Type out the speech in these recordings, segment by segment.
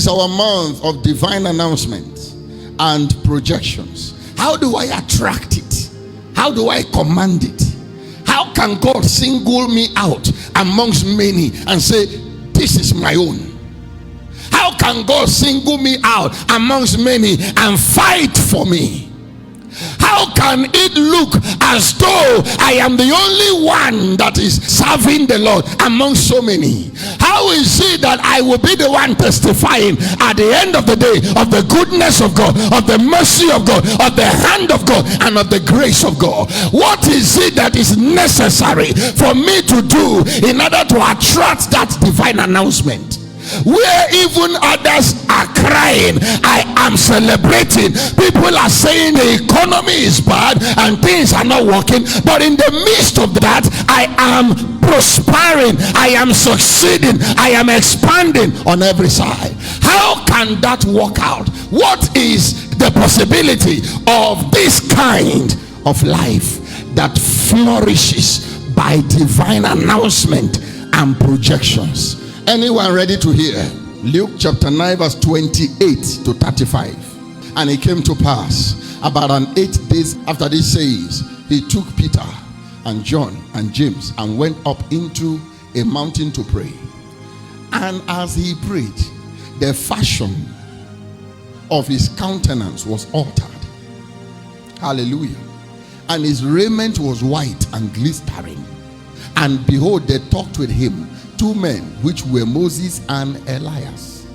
is our month of divine announcements and projections. How do I attract it? How do I command it? How can God single me out amongst many and say, this is my own? How can God single me out amongst many and fight for me? How can it look as though I am the only one that is serving the Lord among so many? How is it that I will be the one testifying at the end of the day of the goodness of God, of the mercy of God, of the hand of God, and of the grace of God? What is it that is necessary for me to do in order to attract that divine announcement? Where even others are crying, I am celebrating. People are saying the economy is bad and things are not working, but in the midst of that, I am prospering, I am succeeding, I am expanding on every side. How can that work out? What is the possibility of this kind of life that flourishes by divine announcement and projections? Anyone ready to hear? Luke chapter 9 verse 28 to 35. And it came to pass about an 8 days after this says, he took Peter and John and James and went up into a mountain to pray. And as he prayed, the fashion of his countenance was altered. Hallelujah. And his raiment was white and glistering. And behold, they talked with him, 2 men, which were Moses and Elias.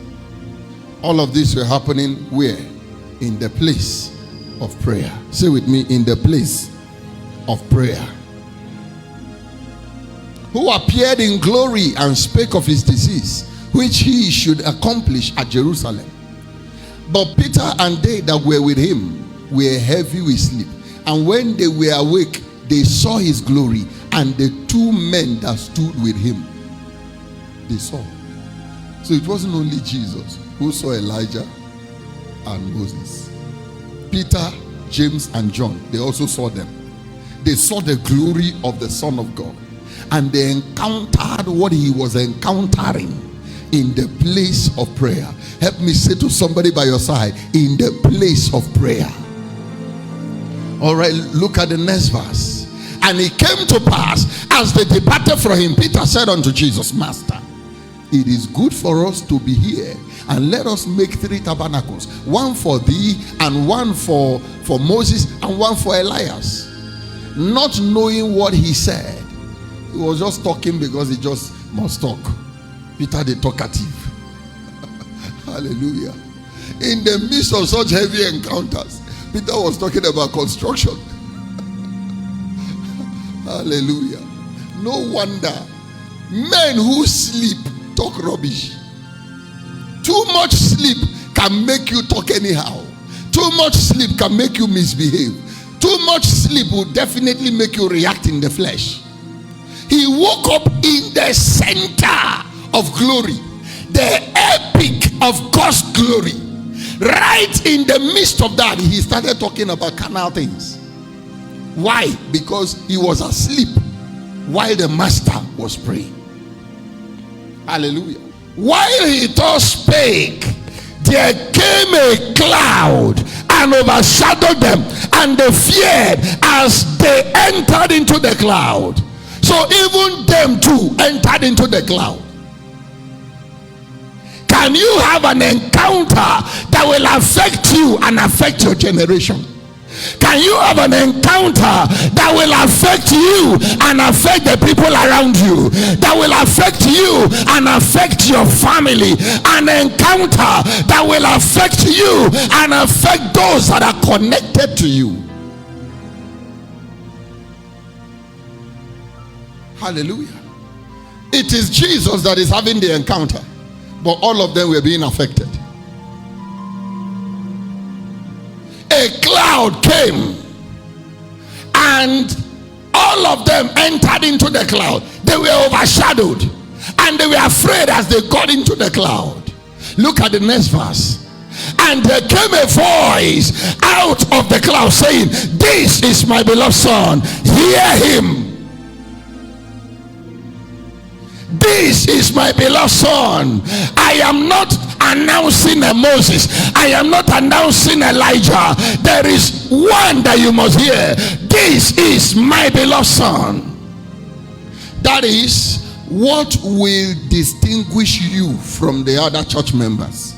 All of this were happening where? In the place of prayer. Say with me, in the place of prayer. Who appeared in glory and spake of his disease, which he should accomplish at Jerusalem. But Peter and they that were with him were heavy with sleep. And when they were awake, they saw his glory, and the 2 men that stood with him. They saw. So it wasn't only Jesus who saw Elijah and Moses. Peter, James, and John, they also saw them. They saw the glory of the Son of God, and they encountered what he was encountering in the place of prayer. Help me say to somebody by your side, in the place of prayer. All right, look at the next verse. And it came to pass, as they departed from him, Peter said unto Jesus, Master, it is good for us to be here, and let us make 3 tabernacles, one for thee, and one for Moses, and one for Elias. Not knowing what he said, he was just talking because he just must talk. Peter the talkative. Hallelujah. In the midst of such heavy encounters, Peter was talking about construction. Hallelujah. No wonder men who sleep talk rubbish. Too much sleep can make you talk anyhow. Too much sleep can make you misbehave. Too much sleep will definitely make you react in the flesh. He woke up in the center of glory, the epic of God's glory. Right in the midst of that, he started talking about carnal things. Why? Because he was asleep while the master was praying. Hallelujah. While he thus spake, there came a cloud and overshadowed them, and they feared as they entered into the cloud. So even them too entered into the cloud. Can you have an encounter that will affect you and affect your generation? Can you have an encounter that will affect you and affect the people around you, that will affect you and affect your family? An encounter that will affect you and affect those that are connected to you. Hallelujah. It is Jesus that is having the encounter, but all of them were being affected. A cloud came and all of them entered into the cloud. They were overshadowed and they were afraid as they got into the cloud. Look at the next verse. And there came a voice out of the cloud saying, this is my beloved son, hear him. This is my beloved son. I am not announcing a Moses. I am not announcing Elijah. There is one that you must hear. This is my beloved son. That is what will distinguish you from the other church members.